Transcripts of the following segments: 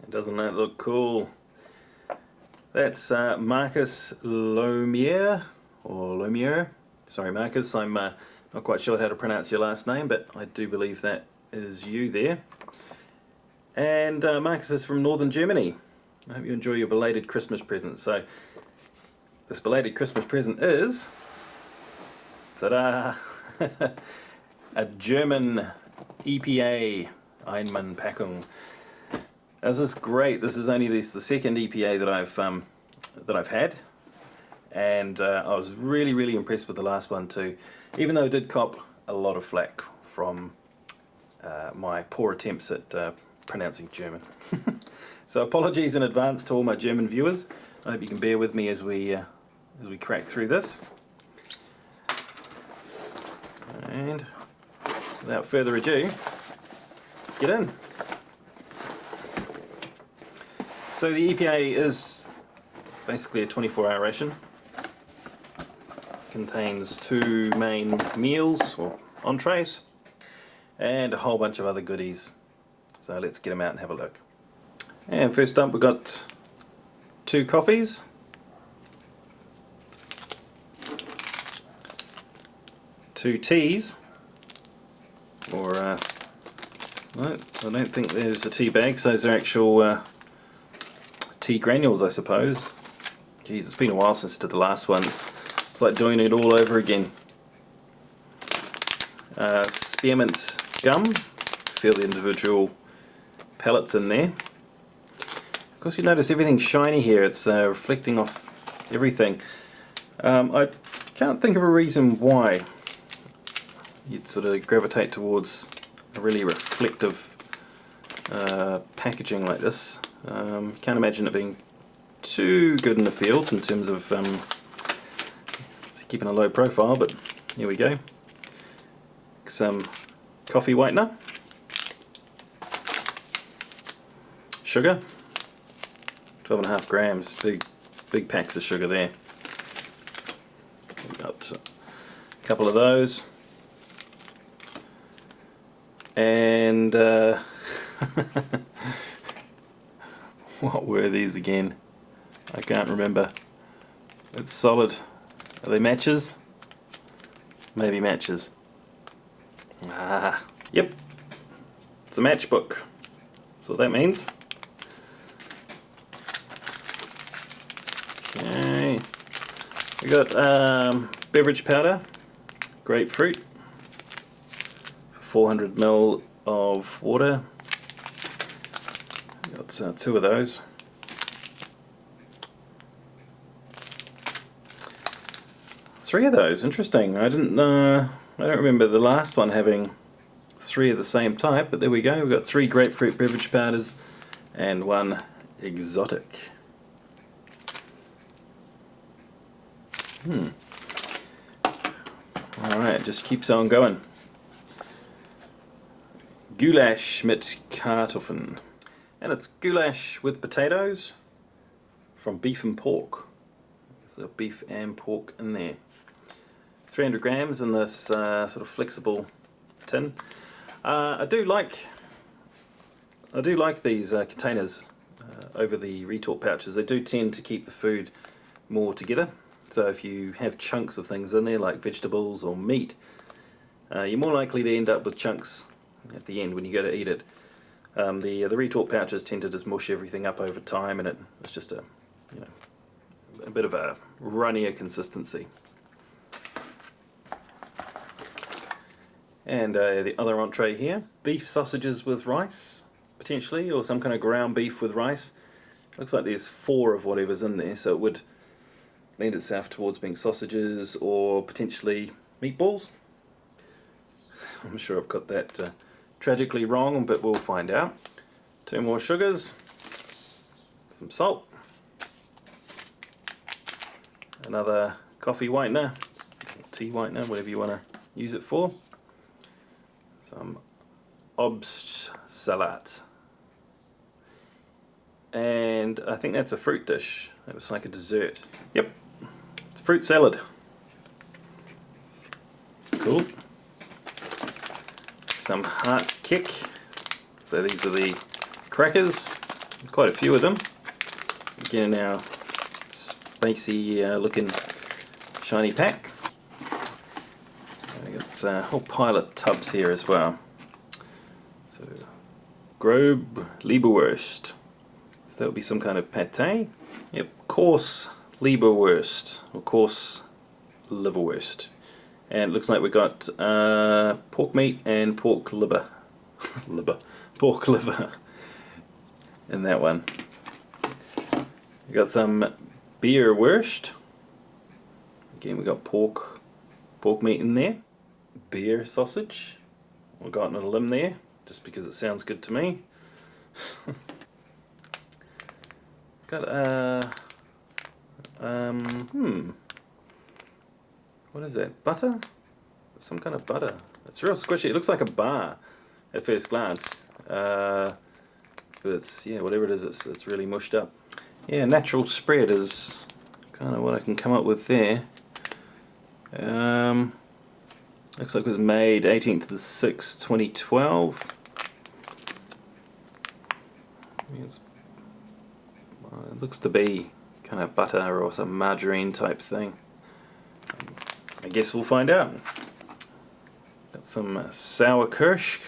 Doesn't that look cool? That's Marcus Lomier, or Lomier. Sorry Marcus, I'm not quite sure how to pronounce your last name, but I do believe that is you there. And Marcus is from northern Germany. I hope you enjoy your belated Christmas present. So this belated Christmas present is, ta-da, a German EPA Einmannpackung. This is great. This is only the second EPA that I've had, and I was really impressed with the last one too, even though it did cop a lot of flack from my poor attempts at pronouncing German. So apologies in advance to all my German viewers. I hope you can bear with me as we crack through this. And without further ado, let's get in. So the EPA is basically a 24-hour ration. Contains 2 main meals or entrees and a whole bunch of other goodies. So let's get them out and have a look. And first up we've got 2 coffees, 2 teas, or no, I don't think there's a tea bag, so those are actual tea granules, I suppose. Geez, it's been a while since I did the last ones. It's like doing it all over again. Spearmint gum. Feel the individual pellets in there. Of course, you notice everything's shiny here. It's reflecting off everything. I can't think of a reason why you'd sort of gravitate towards a really reflective packaging like this. Can't imagine it being too good in the field in terms of keeping a low profile, but here we go. Some coffee whitener, sugar, 12.5 grams, big packs of sugar there. We've got a couple of those, and what were these again? I can't remember. It's solid. Are they matches? Maybe matches. Ah, yep. It's a matchbook. That's what that means. Okay. We got beverage powder, grapefruit, 400 ml of water. Got 2 of those. Three of those, interesting. I don't remember the last one having 3 of the same type, but there we go. We've got 3 grapefruit beverage powders and 1 exotic. Alright, just keeps on going. Goulash mit Kartoffeln. And it's goulash with potatoes from beef and pork. So beef and pork in there. 300 grams in this sort of flexible tin. I do like these containers over the retort pouches. They do tend to keep the food more together. So if you have chunks of things in there like vegetables or meat, you're more likely to end up with chunks at the end when you go to eat it. The retort pouches tend to just mush everything up over time, and it's just a bit of a runnier consistency. And the other entree here, beef sausages with rice, potentially, or some kind of ground beef with rice. Looks like there's 4 of whatever's in there, so it would lend itself towards being sausages or potentially meatballs. I'm sure I've got that tragically wrong, but we'll find out. 2 more sugars, some salt, another coffee whitener, tea whitener, whatever you want to use it for, some Obstsalat, and I think that's a fruit dish. That was like a dessert. Yep, it's fruit salad. Cool. Some heart kick. So these are the crackers. quite a few of them. Again, our spacey looking shiny pack. It's a whole pile of tubs here as well. So, Grobe Leberwurst. So that would be some kind of pate. Yep, coarse Leberwurst, or coarse liverwurst. And it looks like we got pork meat and pork liver. Pork liver in that one. We got some beerwurst. Again, we got pork meat in there. Beer sausage. I got on a limb there, just because it sounds good to me. Got what is that? Butter? Some kind of butter. It's real squishy. It looks like a bar at first glance. But it's, yeah, whatever it is, it's really mushed up. Yeah, natural spread is kind of what I can come up with there. Looks like it was made 18th of the 6th, 2012. It looks to be kind of butter or some margarine type thing. I guess we'll find out. Got some sour kirsch.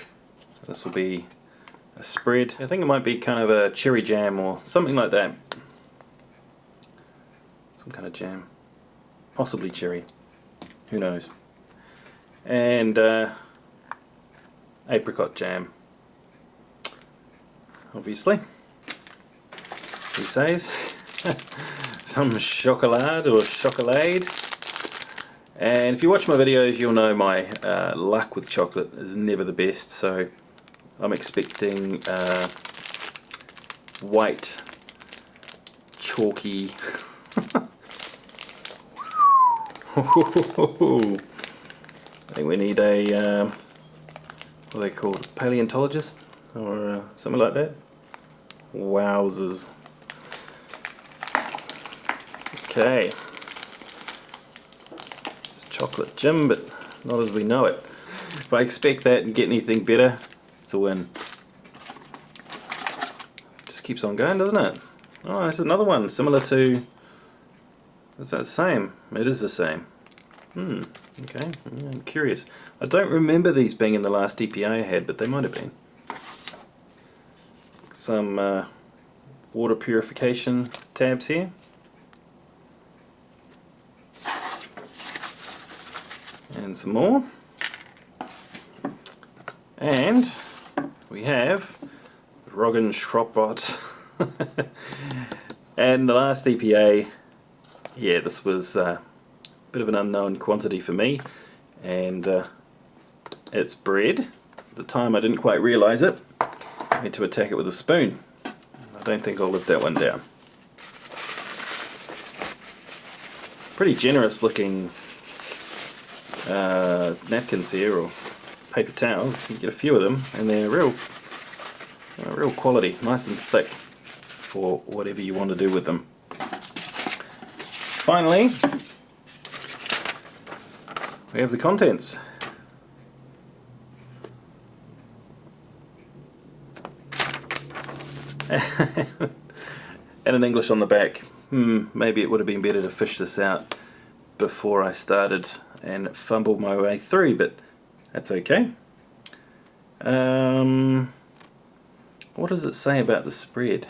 This will be a spread. I think it might be kind of a cherry jam or something like that. Some kind of jam. Possibly cherry. Who knows? And apricot jam. Obviously. He says. Some chocolate or chocolade. And if you watch my videos, you'll know my luck with chocolate is never the best, so I'm expecting white, chalky. I think we need a, what are they called, paleontologist or something like that. Wowzers. Okay. It's chocolate Jim, but not as we know it. If I expect that and get anything better, it's a win. Just keeps on going, doesn't it? Oh, there's another one similar to. Is that the same? It is the same. Okay, I'm curious. I don't remember these being in the last EPA I had, but they might have been. Some water purification tabs here. And some more. And we have Roggen Schroppbot. And the last EPA, yeah, this was a bit of an unknown quantity for me, and it's bread. At the time I didn't quite realise it. I had to attack it with a spoon. I don't think I'll live that one down. Pretty generous looking napkins here, or paper towels. You get a few of them, and they're real quality, nice and thick for whatever you want to do with them. Finally, we have the contents. And an English on the back. Maybe it would have been better to fish this out before I started and fumbled my way through, but that's okay. What does it say about the spread?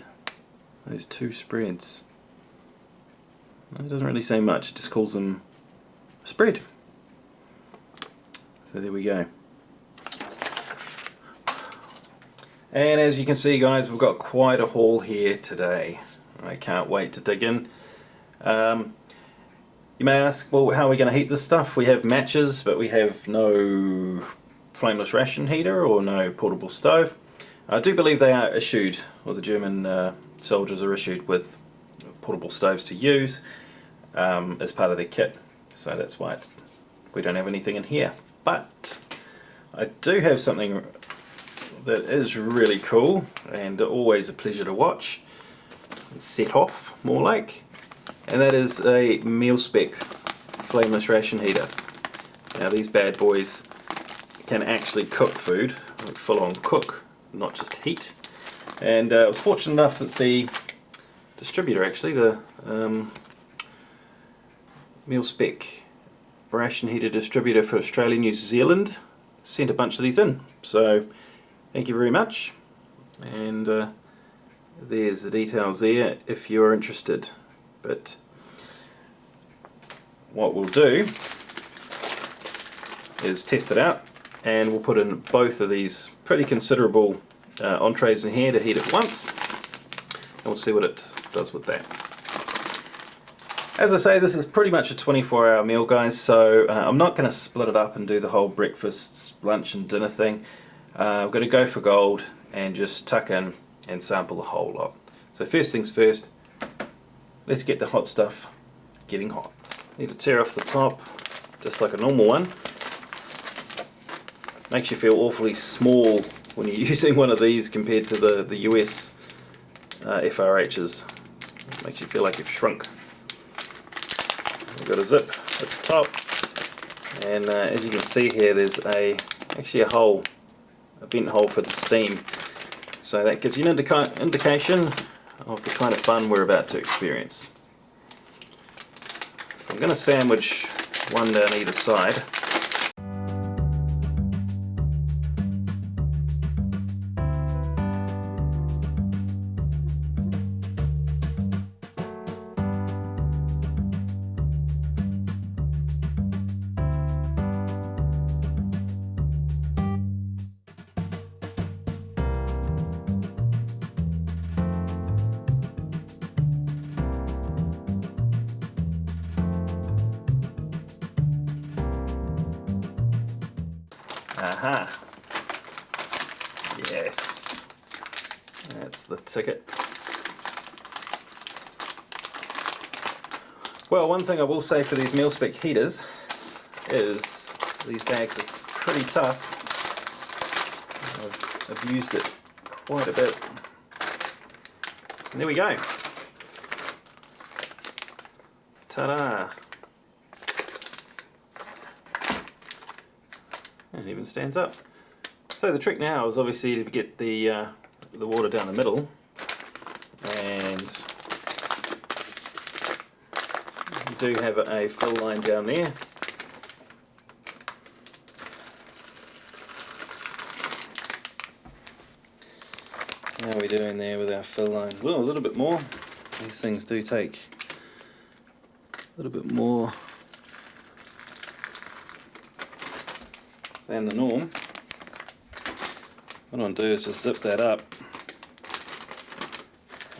Those two spreads. It doesn't really say much, it just calls them a spread. So there we go. And as you can see, guys, we've got quite a haul here today. I can't wait to dig in. You may ask, well, how are we going to heat this stuff? We have matches, but we have no flameless ration heater or no portable stove. I do believe they are issued, or the German soldiers are issued with portable stoves to use as part of their kit. So that's why we don't have anything in here. But I do have something that is really cool and always a pleasure to watch. Set off, more like. And that is a meal spec flameless ration heater. Now these bad boys can actually cook food, like full on cook, not just heat. And I was fortunate enough that the distributor, actually, the meal spec ration heater distributor for Australia and New Zealand, sent a bunch of these in. So thank you very much, and there's the details there if you're interested. But what we'll do is test it out, and we'll put in both of these pretty considerable entrees in here to heat at once, and we'll see what it does with that. As I say, this is pretty much a 24-hour meal, guys, so I'm not going to split it up and do the whole breakfast, lunch and dinner thing. I'm going to go for gold and just tuck in and sample the whole lot. So first things first, let's get the hot stuff getting hot. Need to tear off the top, just like a normal one. Makes you feel awfully small when you're using one of these compared to the US FRHs. Makes you feel like you've shrunk. We've got a zip at the top, and as you can see here, there's actually a vent hole for the steam. So that gives you an indication of the kind of fun we're about to experience. So I'm going to sandwich one down either side. Aha! Yes, that's the ticket. Well, one thing I will say for these meal spec heaters is these bags are pretty tough. I've used it quite a bit. And there we go. Ta-da! And it even stands up. So the trick now is obviously to get the water down the middle, and you do have a fill line down there. How are we doing there with our fill line? Well, a little bit more. These things do take a little bit more than the norm. What I'll do is just zip that up,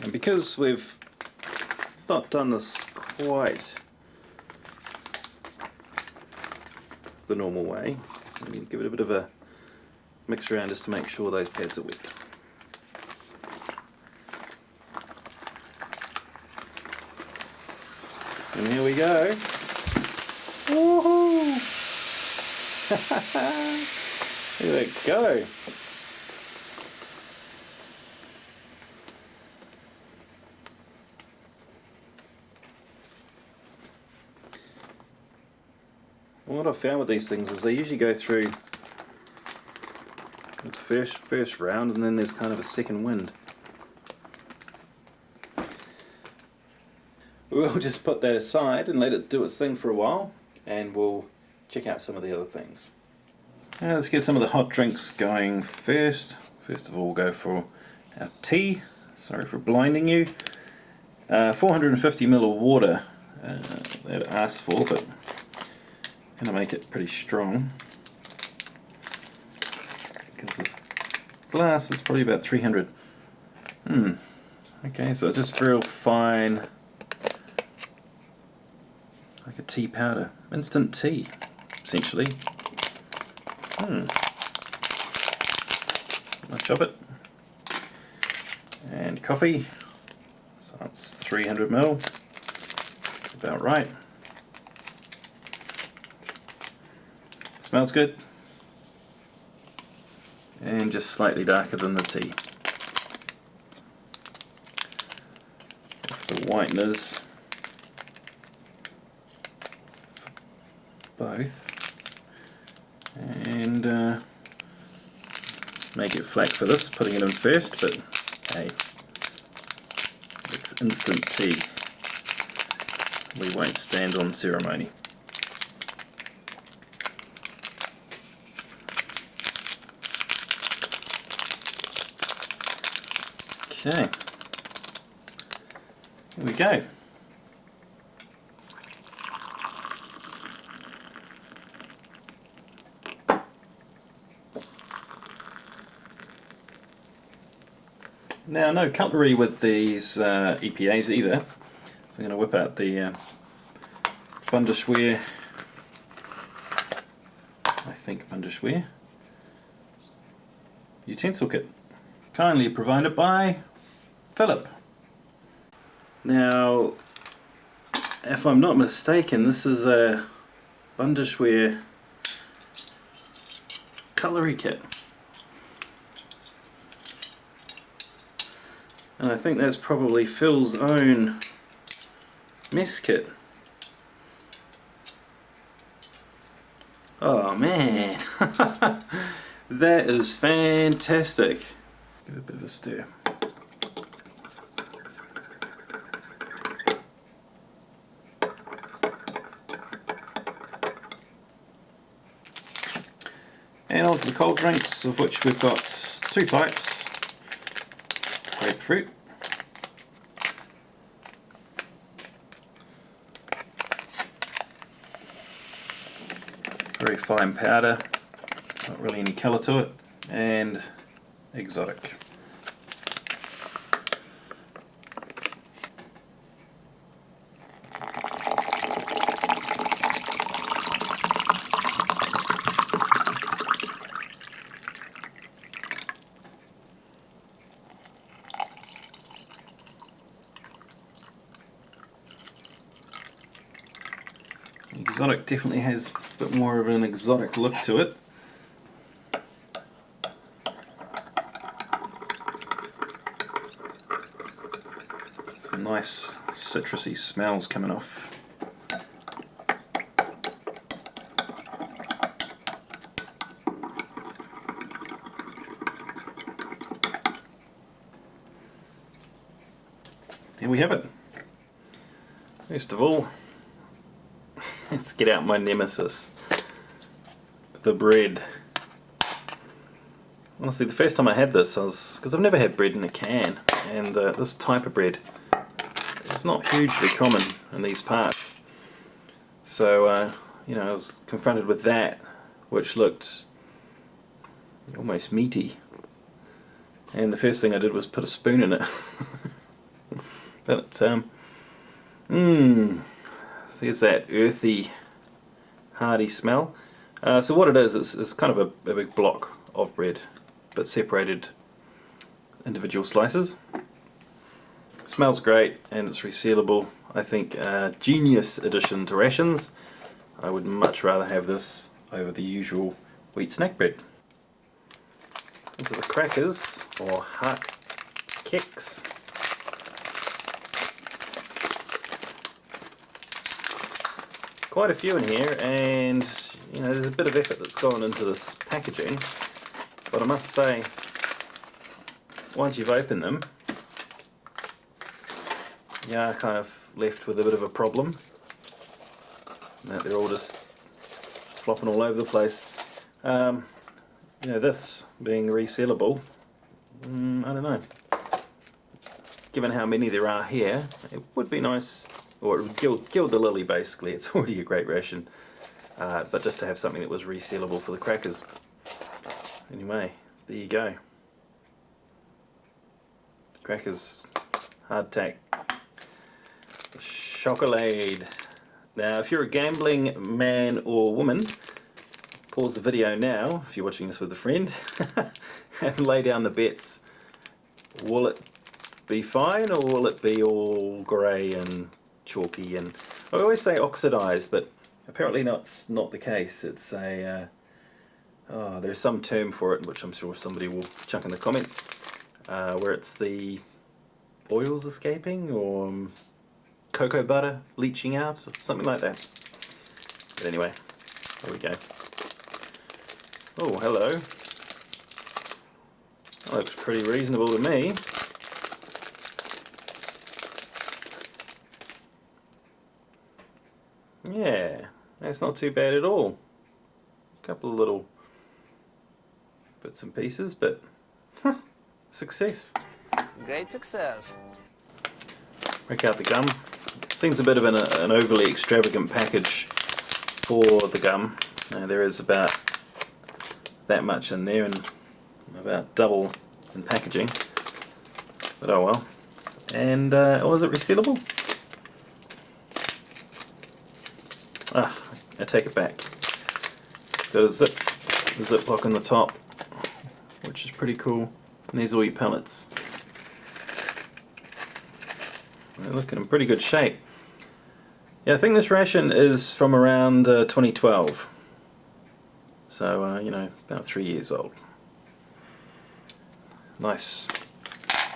and because we've not done this quite the normal way, I'm going to give it a bit of a mix around just to make sure those pads are wet. And here we go. Woohoo! There we go. What I've found with these things is they usually go through the first round, and then there's kind of a second wind. We'll just put that aside and let it do its thing for a while, and we'll check out some of the other things. Now let's get some of the hot drinks going first. First of all, we'll go for our tea. Sorry for blinding you. 450 ml of water that I asked for, but I'm going to make it pretty strong, because this glass is probably about 300. Okay, so just real fine, like a tea powder, instant tea, essentially. I'll chop it. And coffee, so it's 300 ml, that's about right. Smells good, and just slightly darker than the tea. The whiteners, both, and make it flat for this, putting it in first, but Hey, it's instant tea. We won't stand on ceremony. Okay, here we go. Now, no cutlery with these EPAs either, so I'm going to whip out the Bundeswehr, I think Bundeswehr, utensil kit, kindly provided by Philip. Now, if I'm not mistaken, this is a Bundeswehr cutlery kit. And I think that's probably Phil's own mess kit. Oh man, that is fantastic. Give it a bit of a stir. And on to the cold drinks, of which we've got two types. Grapefruit. Very fine powder, not really any colour to it, and exotic. Exotic definitely has a bit more of an exotic look to it. Some nice citrusy smells coming off. Here we have it. First of all, let's get out my nemesis, the bread. Honestly, the first time I had this, because I've never had bread in a can, and this type of bread is not hugely common in these parts. So, you know, I was confronted with that, which looked almost meaty. And the first thing I did was put a spoon in it. But, there's that earthy, hearty smell. So what it is, it's kind of a big block of bread, but separated individual slices. Smells great, and it's resealable. I think a genius addition to rations. I would much rather have this over the usual wheat snack bread. Into the crackers, or hot kicks. Quite a few in here, and you know, there's a bit of effort that's gone into this packaging, but I must say, once you've opened them, you are kind of left with a bit of a problem. That they're all just flopping all over the place. You know, this being resealable, I don't know. Given how many there are here, it would be nice. Or it would gild the lily, basically. It's already a great ration, but just to have something that was resealable for the crackers. Anyway, there you go. Crackers, hardtack, chocolate. Now, if you're a gambling man or woman, pause the video now, if you're watching this with a friend, and lay down the bets. Will it be fine, or will it be all grey and chalky? And I always say oxidized, but apparently that's not the case. It's a there's some term for it, which I'm sure somebody will chuck in the comments, where it's the oils escaping, or cocoa butter leaching out, or something like that. But anyway, there we go. Oh, hello. That looks pretty reasonable to me. That's not too bad at all. A couple of little bits and pieces, but success. Great success. Break out the gum. Seems a bit of an overly extravagant package for the gum. There is about that much in there and about double in packaging, but oh well. And was it resealable? I take it back. Got a zip lock on the top, which is pretty cool. And there's all your pellets. They look in pretty good shape. Yeah, I think this ration is from around 2012. So, you know, about 3 years old. Nice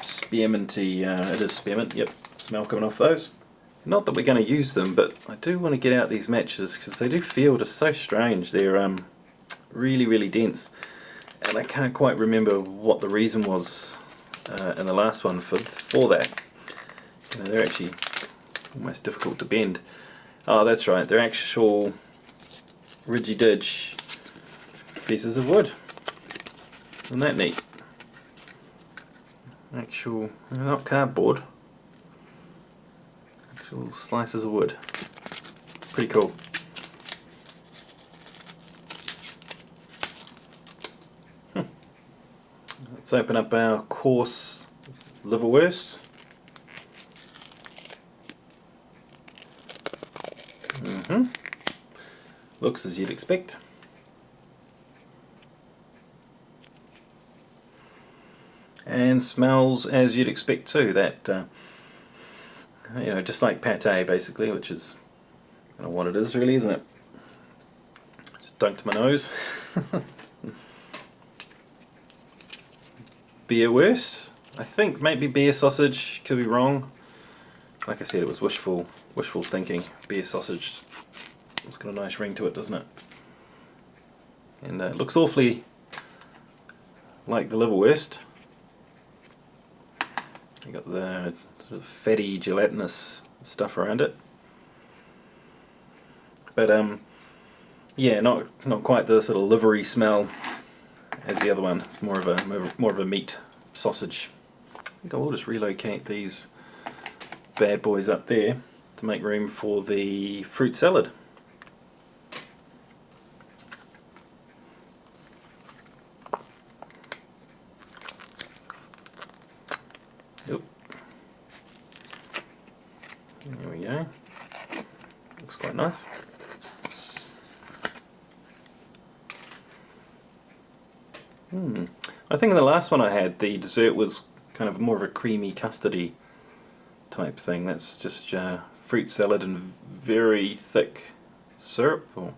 spearminty, it is spearmint, yep, smell coming off those. Not that we're going to use them, but I do want to get out these matches because they do feel just so strange. They're really, really dense. And I can't quite remember what the reason was in the last one for that. You know, they're actually almost difficult to bend. Oh, that's right, they're actual ridgy-dig pieces of wood. Isn't that neat? Actual, not cardboard, actual slices of wood. Pretty cool. Let's open up our coarse liverwurst. Looks as you'd expect. And smells as you'd expect too. That you know, just like pate basically, which is kind of what it is really, isn't it? Just dunked my nose. Beerwurst. I think maybe beer sausage. Could be wrong. Like I said, it was wishful thinking. Beer sausage. It's got a nice ring to it, doesn't it? And it looks awfully like the liverwurst. You got the sort of fatty, gelatinous stuff around it, but yeah, not quite the sort of livery smell as the other one. It's more of a meat sausage. I think I will just relocate these bad boys up there to make room for the fruit salad. Yep. There we go. Looks quite nice. I think in the last one I had, the dessert was kind of more of a creamy custardy type thing. That's just fruit salad and very thick syrup or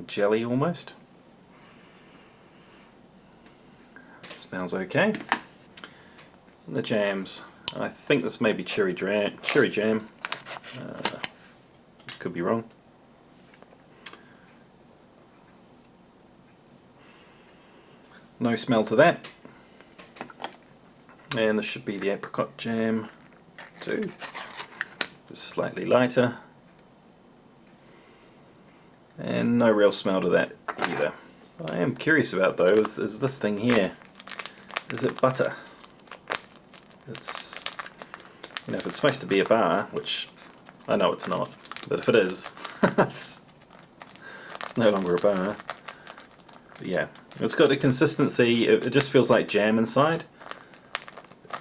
jelly almost. Smells okay. And the jams. I think this may be cherry jam. Could be wrong. No smell to that. And this should be the apricot jam too. Just slightly lighter. And no real smell to that either. I am curious about though, is this thing here, is it butter? It's, you know, if it's supposed to be a bar, which I know it's not, but if it is, it's no longer a bar. But yeah, it's got a consistency, it just feels like jam inside.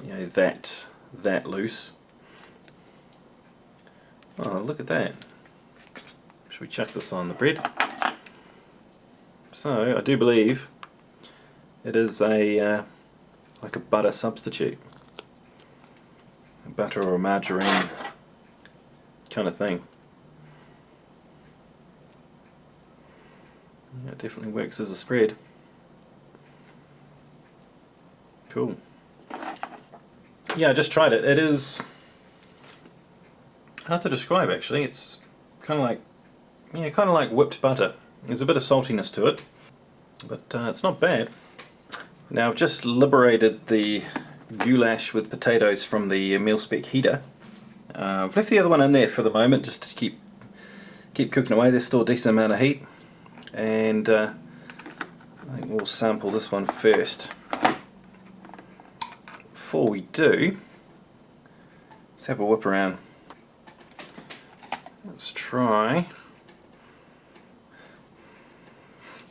You know, that loose. Oh, look at that. Should we chuck this on the bread? So, I do believe it is a like a butter substitute. A butter or a margarine kind of thing. Yeah, it definitely works as a spread. Cool. Yeah, I just tried it. It is hard to describe actually. It's kind of like, yeah, kind of like whipped butter. There's a bit of saltiness to it, but it's not bad. Now I've just liberated the goulash with potatoes from the meal spec heater. I've left the other one in there for the moment just to keep keep cooking away. There's still a decent amount of heat, and I think we'll sample this one first. Before we do, let's have a whip around. Let's try.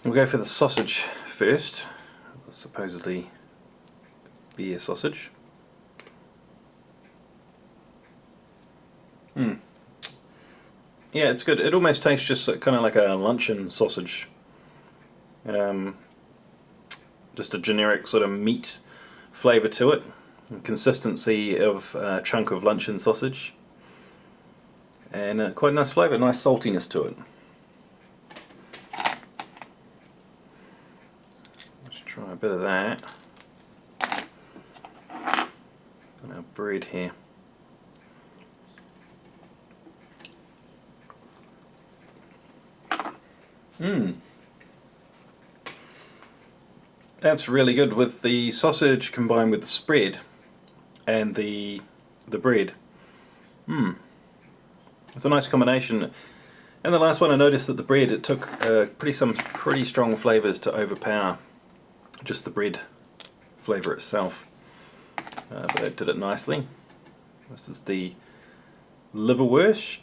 We'll go for the sausage first, supposedly beer sausage. Yeah, it's good. It almost tastes just kind of like a luncheon sausage. Just a generic sort of meat flavour to it. Consistency of a chunk of luncheon sausage. And quite a nice flavour, nice saltiness to it. Let's try a bit of that. And our bread here. That's really good with the sausage combined with the spread and the bread. It's a nice combination. And the last one, I noticed that the bread, it took some pretty strong flavours to overpower just the bread flavour itself. But that did it nicely. This is the liverwurst.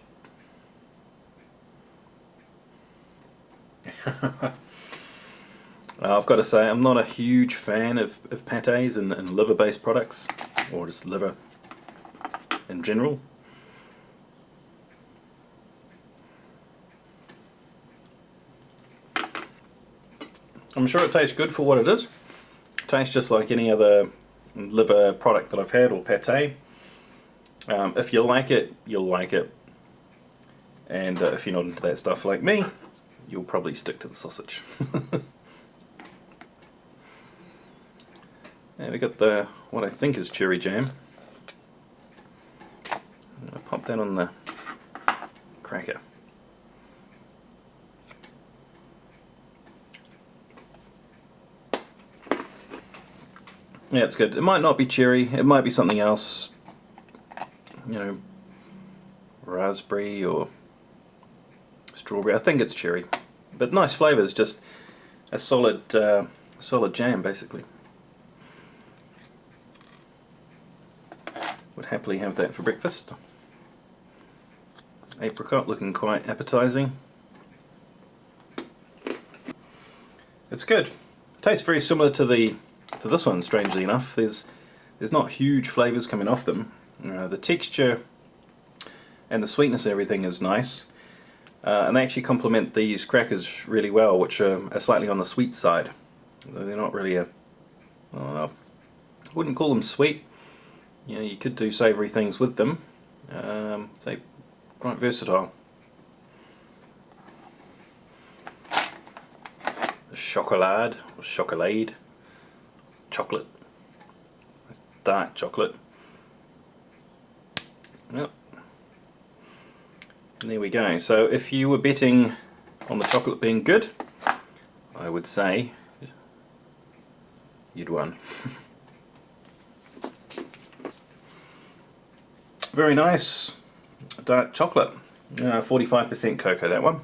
I've got to say, I'm not a huge fan of pâtés and liver-based products, or just liver in general. I'm sure it tastes good for what it is. It tastes just like any other liver product that I've had, or pâté. If you like it, you'll like it. And if you're not into that stuff like me, you'll probably stick to the sausage. And we got the what I think is cherry jam. I'll pop that on the cracker. Yeah, it's good. It might not be cherry, it might be something else. You know, raspberry or strawberry. I think it's cherry. But nice flavours, just a solid jam basically. Would happily have that for breakfast. Apricot looking quite appetizing. It's good. Tastes very similar to this one, strangely enough. There's not huge flavours coming off them. The texture and the sweetness and everything is nice. And they actually complement these crackers really well, which are slightly on the sweet side. They're not really I wouldn't call them sweet. You know, you could do savoury things with them. So quite versatile. Chocolade or chocolade. Chocolate. It's dark chocolate. Yep. And there we go. So if you were betting on the chocolate being good, I would say you'd won. Very nice dark chocolate. 45% cocoa, that one.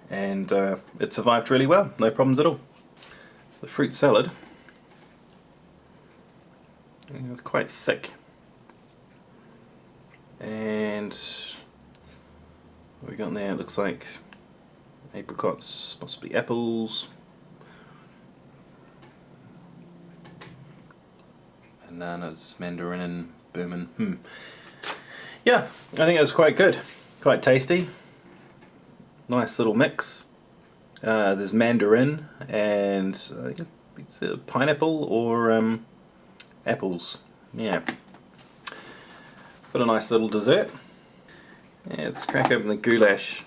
And it survived really well, no problems at all. The fruit salad, it's quite thick. And what we got in there, it looks like apricots, possibly apples, bananas, mandarin, Burman. Yeah, I think it was quite good, quite tasty. Nice little mix. There's mandarin and it's pineapple or apples. Yeah. Got a nice little dessert. Yeah, let's crack open the goulash.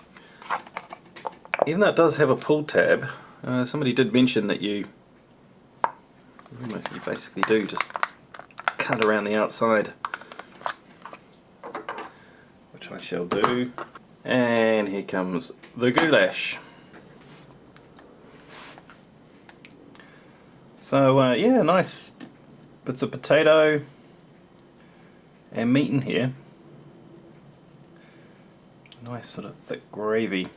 Even though it does have a pull tab, somebody did mention that you basically do just cut around the outside, which I shall do. And here comes the goulash. So yeah, nice bits of potato and meat in here. Nice sort of thick gravy.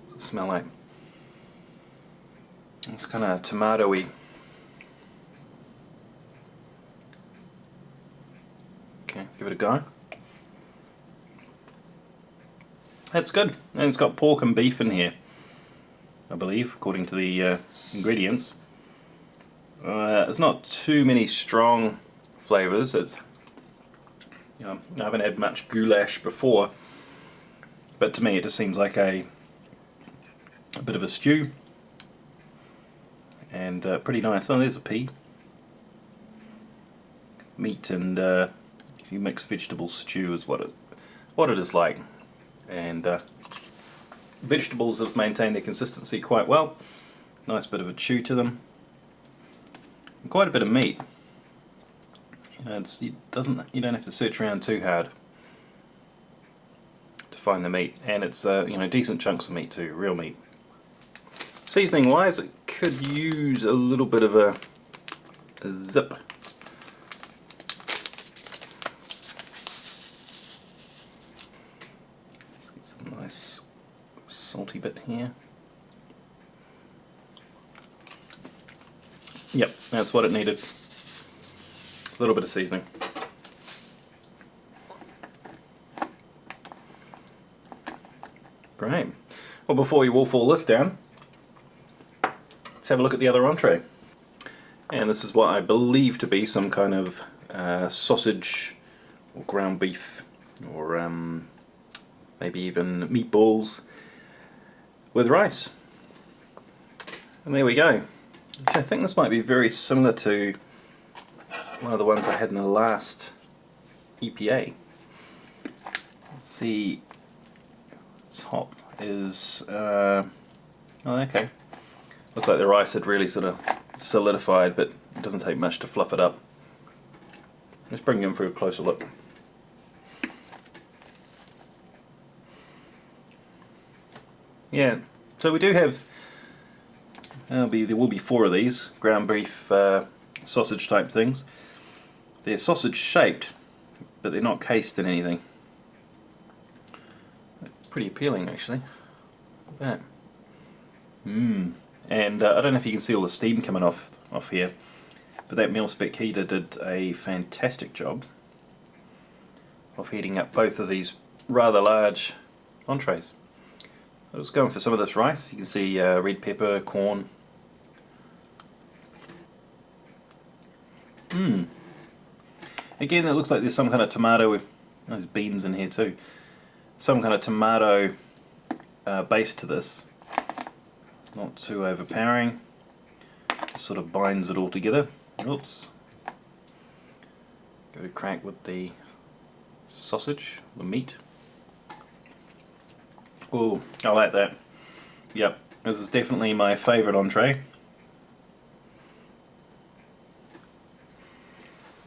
What's it smell like? It's kind of tomatoey. Okay, give it a go. That's good. And it's got pork and beef in here, I believe, according to the ingredients. There's not too many strong flavours. It's, you know, I haven't had much goulash before, but to me it just seems like a bit of a stew, and pretty nice. Oh, there's a pea. Meat and mixed vegetable stew is what it is like, and vegetables have maintained their consistency quite well. Nice bit of a chew to them, and quite a bit of meat. You know, you don't have to search around too hard to find the meat, and it's you know, decent chunks of meat too, real meat. Seasoning wise, it could use a little bit of a zip. Let's get some nice salty bit here. Yep, that's what it needed. A little bit of seasoning. Great. Well, before we wolf all this down, let's have a look at the other entree. And this is what I believe to be some kind of sausage or ground beef, or maybe even meatballs with rice. And there we go. I think this might be very similar to one of the ones I had in the last EPA. Let's see. Top is oh, okay. Looks like the rice had really sort of solidified, but it doesn't take much to fluff it up. Let's bring them for a closer look. Yeah, so we do have, there will be 4 of these ground beef sausage type things. They're sausage shaped, but they're not cased in anything. Pretty appealing, actually. Look at that. And I don't know if you can see all the steam coming off here, but that meal spec heater did a fantastic job of heating up both of these rather large entrees. I was going for some of this rice. You can see red pepper, corn. Again, it looks like there's some kind of tomato. There's beans in here too. Some kind of tomato base to this. Not too overpowering. Just sort of binds it all together. Oops. Go to crack with the sausage, the meat. Oh, I like that. Yep, this is definitely my favourite entree.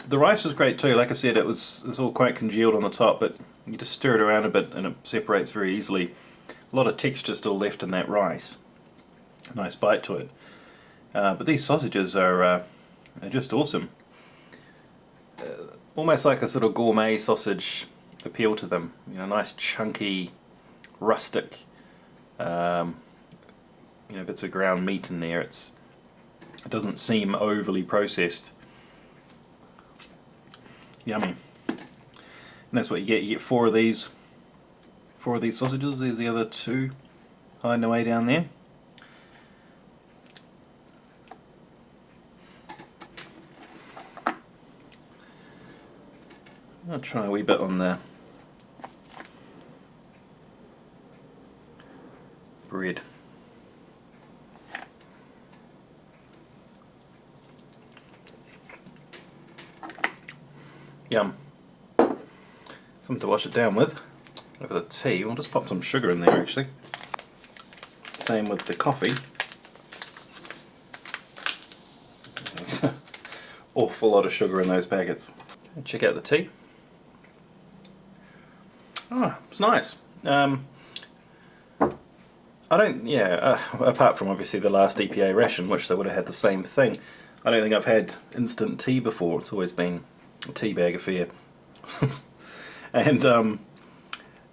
The rice was great too. Like I said, it's all quite congealed on the top, but you just stir it around a bit and it separates very easily. A lot of texture still left in that rice. A nice bite to it. But these sausages are just awesome. Almost like a sort of gourmet sausage appeal to them. You know, nice chunky, rustic, you know, bits of ground meat in there. It doesn't seem overly processed. Yummy. And that's what you get. You get 4 of these. 4 of these sausages. There's the other 2 hiding away down there. I'll try a wee bit on the bread. Yum. Something to wash it down with. Over the tea, we'll just pop some sugar in there actually. Same with the coffee. Awful lot of sugar in those packets. Check out the tea. Oh, it's nice. I don't, apart from obviously the last EPA ration, which they would have had the same thing, I don't think I've had instant tea before. It's always been a tea bag affair. And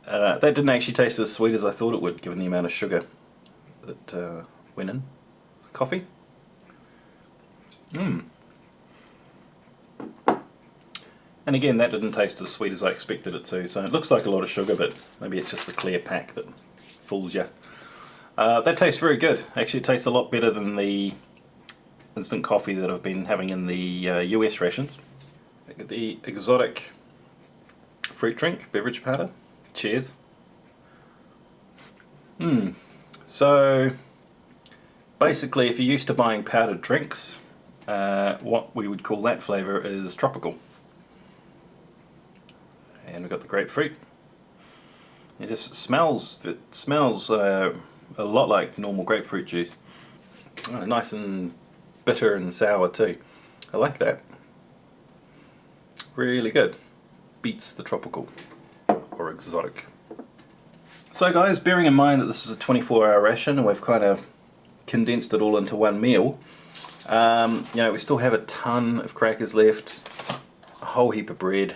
that didn't actually taste as sweet as I thought it would, given the amount of sugar that went in. Coffee. And again, that didn't taste as sweet as I expected it to, so it looks like a lot of sugar, but maybe it's just the clear pack that fools you. That tastes very good. Actually, it tastes a lot better than the instant coffee that I've been having in the US rations. The exotic fruit drink, beverage powder. Cheers. So, basically, if you're used to buying powdered drinks, what we would call that flavour is tropical. And we've got the grapefruit. It smells a lot like normal grapefruit juice. Oh, nice and bitter and sour too. I like that. Really good. Beats the tropical or exotic. So guys, bearing in mind that this is a 24-hour ration and we've kind of condensed it all into one meal, we still have a ton of crackers left, a whole heap of bread,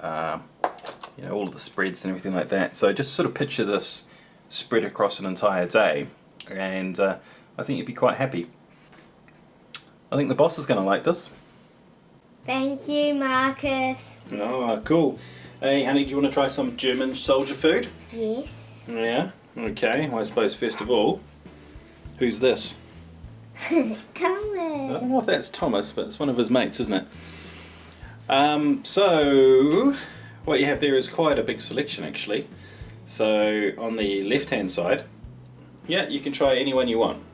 all of the spreads and everything like that. So just sort of picture this spread across an entire day, and I think you'd be quite happy. I think the boss is going to like this. Thank you, Marcus. Oh, cool. Hey, honey, do you want to try some German soldier food? Yes. Yeah? Okay, well, I suppose first of all, who's this? Thomas. I don't know if that's Thomas, but it's one of his mates, isn't it? So, what you have there is quite a big selection, actually. So, on the left-hand side, yeah, you can try any one you want.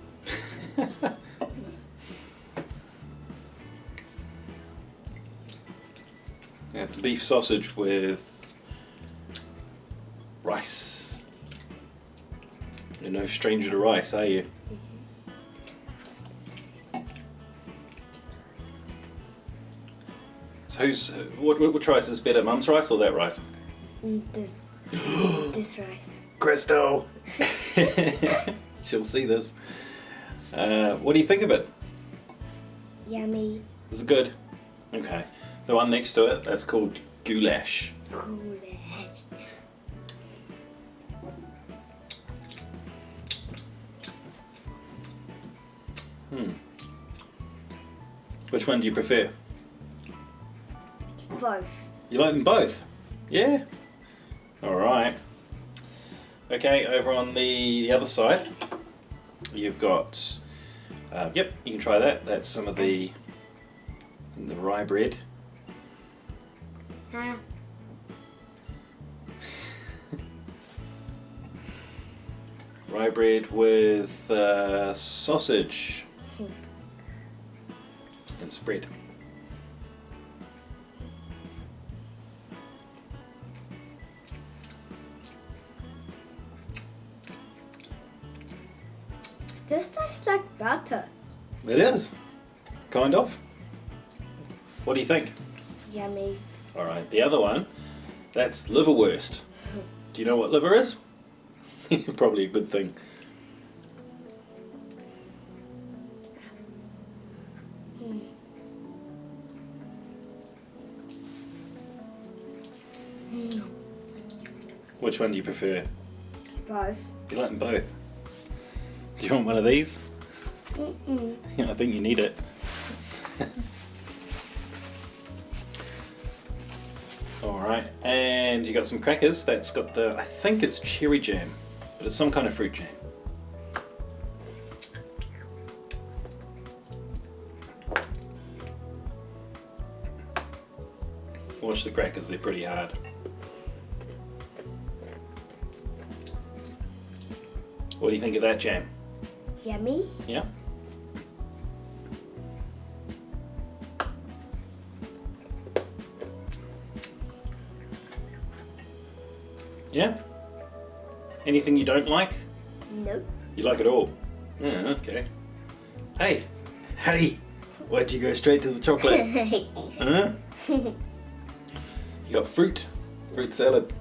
That's beef sausage with rice. You're no stranger to rice, are you? So what rice is better, Mum's rice or that rice? This rice. Crystal! She'll see this. What do you think of it? Yummy. Is it good? Okay. The one next to it, that's called goulash. Goulash. Which one do you prefer? Both. You like them both? Yeah? Alright. Okay, over on the other side, you've got, yep, you can try that. That's some of the rye bread. Huh? Rye bread with sausage and spread. This tastes like butter. It is, kind of. What do you think? Yummy. Alright, the other one, that's liverwurst. Do you know what liver is? Probably a good thing. Which one do you prefer? Both. You like them both? Do you want one of these? I think you need it. Alright, and you got some crackers. That's got I think it's cherry jam, but it's some kind of fruit jam. Watch the crackers, they're pretty hard. What do you think of that jam? Yummy. Yeah? Yeah? Anything you don't like? Nope. You like it all? Yeah, okay. Hey! Why'd you go straight to the chocolate? Huh? You got fruit salad.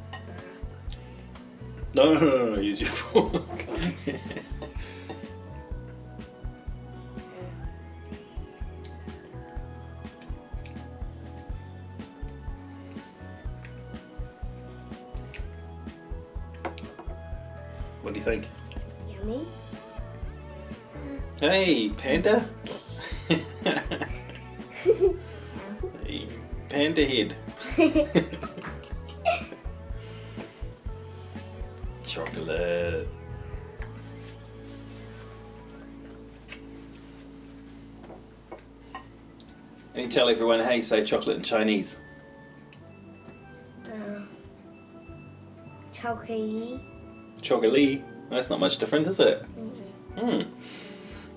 No, use your fork. you think? Yummy. Hey, Panda. Hey, Panda head. Chocolate. And you tell everyone how you say chocolate in Chinese. Chocolate. Chocolate. That's not much different, is it? Mm.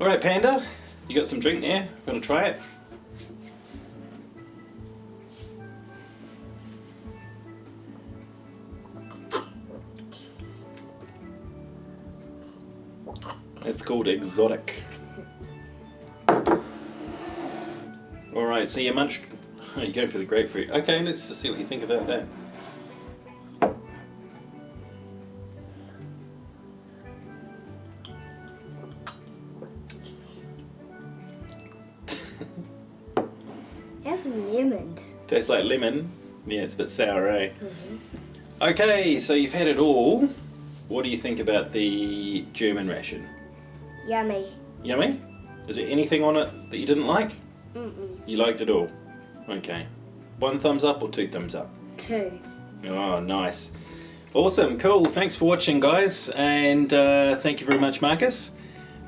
Alright, Panda. You got some drink there? Gonna try it? It's called exotic. Alright, so you munched. Oh, you're going for the grapefruit. Okay, let's just see what you think about that. That's lemon. Tastes like lemon. Yeah, it's a bit sour, eh? Okay, so you've had it all. What do you think about the German ration? Yummy. Yummy? Is there anything on it that you didn't like? You liked it all? Okay. 1 thumbs up or 2 thumbs up? 2. Oh, nice. Awesome, cool. Thanks for watching, guys. And thank you very much, Marcus.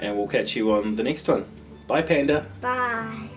And we'll catch you on the next one. Bye, Panda. Bye.